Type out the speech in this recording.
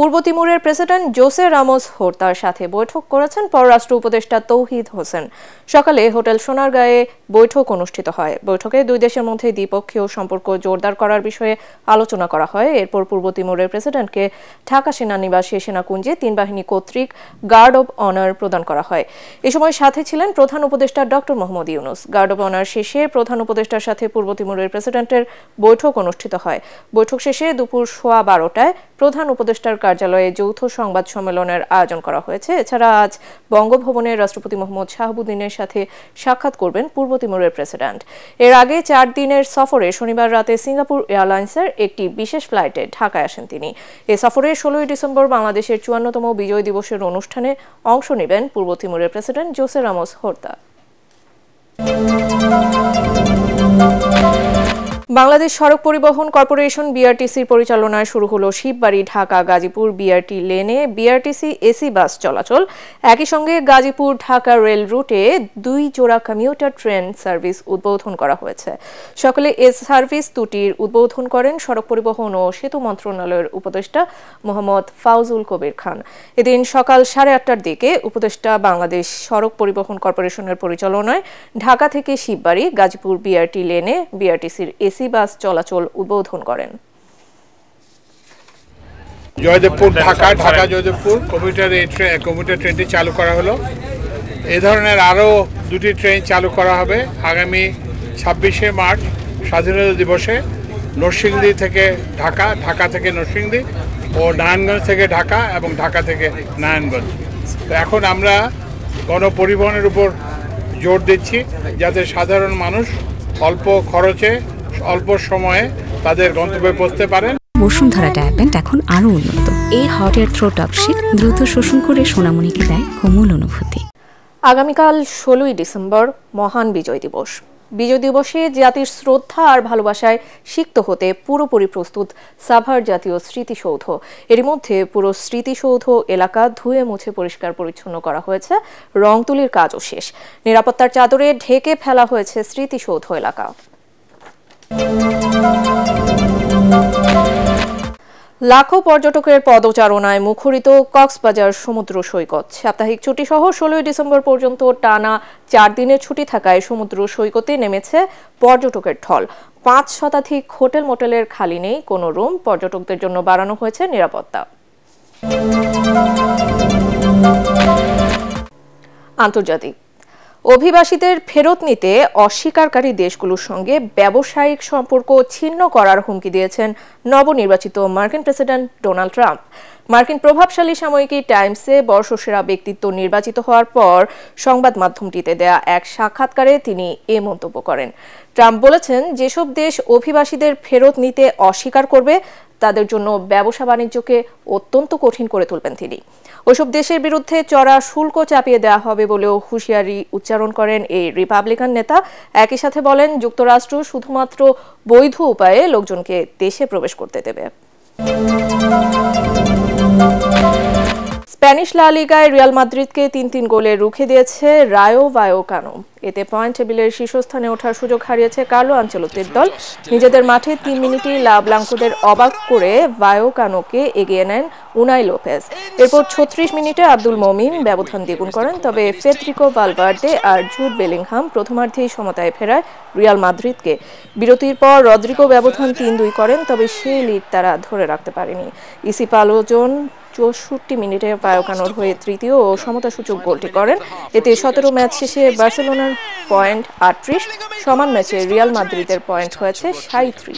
পূর্ব তিমুরের president Jose Ramos হোর্তার সাথে বৈঠক করেছেন পররাষ্ট্র উপদেষ্টা তৌহিদ হোসেন। সকালে হোটেল সোনারগাঁয়ে বৈঠক অনুষ্ঠিত হয়। বৈঠকে দুই দেশের মধ্যে দ্বিপক্ষীয় সম্পর্ক জোরদার করার বিষয়ে আলোচনা করা হয়। এরপর পূর্ব তিমুরের প্রেসিডেন্টকে ঢাকা সেনানিবাসে সেনাকুঞ্জে ৩ বাহিনী কর্তৃক গার্ড অব অনার প্রদান করা হয়। এ সময় সাথে ছিলেন প্রধান উপদেষ্টা doctor Muhammad Yunus. Guard of honour শেষে প্রধান উপদেষ্টার সাথে পূর্ব তিমুরের প্রেসিডেন্টের বৈঠক অনুষ্ঠিত হয়। বৈঠক শেষে দুপুর 12:15টায় প্রধান উপদেষ্টার কার্যালয়ে যৌথ সংবাদ সম্মেলনের আয়োজন করা হয়েছে। এছাড়া আজ বঙ্গভবনে রাষ্ট্রপতি মোহাম্মদ শাহাবুদ্দিনের সাথে সাক্ষাৎ করবেন পূর্ব তিমুরের প্রেসিডেন্ট। এর আগে 4 দিনের সফরে শনিবার রাতে সিঙ্গাপুর এয়ারলাইন্সের একটি বিশেষ ফ্লাইটে ঢাকায় আসেন তিনি। এ সফরে 16 ডিসেম্বর বাংলাদেশের 54তম বিজয় দিবসের অনুষ্ঠানে অংশ নেবেন পূর্ব তিমুরের president Jose Ramos Horta. Bangladesh সড়ক পরিবহন কর্পোরেশন বিআরটিসির পরিচালনায় শুরু হলো শিববাড়ি ঢাকা গাজীপুর বিআরটি লেনে বিআরটিসি এসি বাস চলাচল। একই সঙ্গে গাজীপুর ঢাকা রেল রুটে 2 জোড়া কমিউটার ট্রেন সার্ভিস উদ্বোধন করা হয়েছে। সকালে এ সার্ভিস দুটির উদ্বোধন করেন সড়ক পরিবহন ও সেতু মন্ত্রণালয়ের উপদেষ্টা মোহাম্মদ ফাউজুল কবির খান। এদিন সকাল 8:30টার দিকে উপদেষ্টা বাংলাদেশ সড়ক পরিবহন কর্পোরেশনের পরিচালনায় ঢাকা থেকে শিববাড়ি গাজীপুর বিআরটি লেনে বিআরটিসির এসি বাস চলাচল উদ্বোধন করেন। জয়দেবপুর ঢাকা জয়দেবপুর কমিউটার ট্রেনটি চালু করা হলো। এই ধরনের আরও 2টি ট্রেন চালু করা হবে আগামী 26শে মার্চ স্বাধীনতা দিবসে নরসিংদী থেকে ঢাকা, ঢাকা থেকে নরসিংদী ও নারায়ণগঞ্জ থেকে ঢাকা এবং ঢাকা থেকে নারায়ণগঞ্জ। তো এখন আমরা গণপরিবহনের উপর জোর দিচ্ছি যাতে সাধারণ মানুষ অল্প খরচে অল্প সময়ে তাদের গন্তব্যে পৌঁছতে পারেন। বসুন্ধরা ডায়াপেন্ট এখন আরো উন্নত। এই হট এয়ার থ্রো টপশিট দ্রুত শোষণ করে সোনামণিকে দেয় কোমল অনুভূতি। আগামীকাল 16ই ডিসেম্বর মহান বিজয় দিবস। বিজয় দিবসে জাতির শ্রদ্ধা আর ভালোবাসায় সিক্ত হতে পুরোপুরি প্রস্তুত সাভার জাতীয় স্মৃতিসৌধ। এরই মধ্যে পুরো স্মৃতিসৌধ এলাকা ধুয়ে মুছে পরিষ্কার পরিচ্ছন্ন করা হয়েছে। রং তুলির কাজও শেষ। নিরাপত্তার চাদরে ঢেকে ফেলা হয়েছে স্মৃতিসৌধ এলাকা। লাখো পর্যটকের পদচারণায় মুখরিত কক্সবাজার সমুদ্র সৈকত। সাপ্তাহিক ছুটি সহ 16 ডিসেম্বর পর্যন্ত টানা 4 দিনের ছুটি থাকায় সমুদ্র সৈকতে নেমেছে পর্যটকের ঢল। 5 শতাধিক হোটেল মোটেলের খালি নেই কোনো রুম। পর্যটকদের জন্য বাড়ানো হয়েছে নিরাপত্তা। আন্তর্জাতিক অভিবাসীদের ফেরত নিতে অস্বীকারী দেশগুলোর সঙ্গে ব্যবসায়িক সম্পর্ক ছিন্ন করার হুমকি দিয়েছেন নবনির্বাচিত মার্কিন প্রেসিডেন্ট ডোনাল্ড ট্রাম্প। মার্কিন প্রভাবশালী সাময়িকী টাইমসে বর্ষসেরা ব্যক্তিত্ব নির্বাচিত হওয়ার পর সংবাদ মাধ্যমটিতে দেয়া এক সাক্ষাৎকারে তিনি এ মন্তব্য করেন। ট্রাম্প বলেছেন, যেসব দেশ অভিবাসীদের ফেরত নিতে অস্বীকার করবে তাদের জন্য ব্যবসা বাণিজ্যকে অত্যন্ত কঠিন করে তুলবেন তিনি। ওইসব দেশের বিরুদ্ধে চড়া শুল্ক চাপিয়ে দেওয়া হবে বলেও হুঁশিয়ারি উচ্চারণ করেন এই রিপাবলিকান নেতা। একই সাথে বলেন, যুক্তরাষ্ট্র শুধুমাত্র বৈধ উপায়ে লোকজনকে দেশে প্রবেশ করতে দেবে। স্প্যানিশ লা লিগায় রিয়াল মাদ্রিদকে 3-3 গোলে রুখে দিয়েছে রায়ো ভায়োকানো। এতে পয়েন্ট টেবিলের শীর্ষস্থানে ওঠার সুযোগ হারিয়েছে কার্লো আনচেলোত্তির দল। নিজেদের মাঠে 3 মিনিটেই লা ব্লাঙ্কোদের অবাক করে ভায়োকানোকে এগিয়ে নেন উনাই লোপেজ। এরপর 36 মিনিটে আব্দুল মমিন ব্যবধান দ্বিগুণ করেন। তবে ফেদরিকো ভালভার্দে আর জুড বেলিংহাম প্রথমার্ধেই সমতায় ফেরায় রিয়াল মাদ্রিদকে। বিরতির পর রদ্রিগো ব্যবধান 3-2 করেন, তবে সেই লিড তারা ধরে রাখতে পারেনি। ইসি পালোজন 64 মিনিটে ভায়োকানোর হয়ে তৃতীয় ও সমতাসূচক গোলটি করেন। এতে 17 ম্যাচ শেষে বার্সেলোনার পয়েন্ট 38, সমান ম্যাচে রিয়াল মাদ্রিদের পয়েন্ট হয়েছে 37।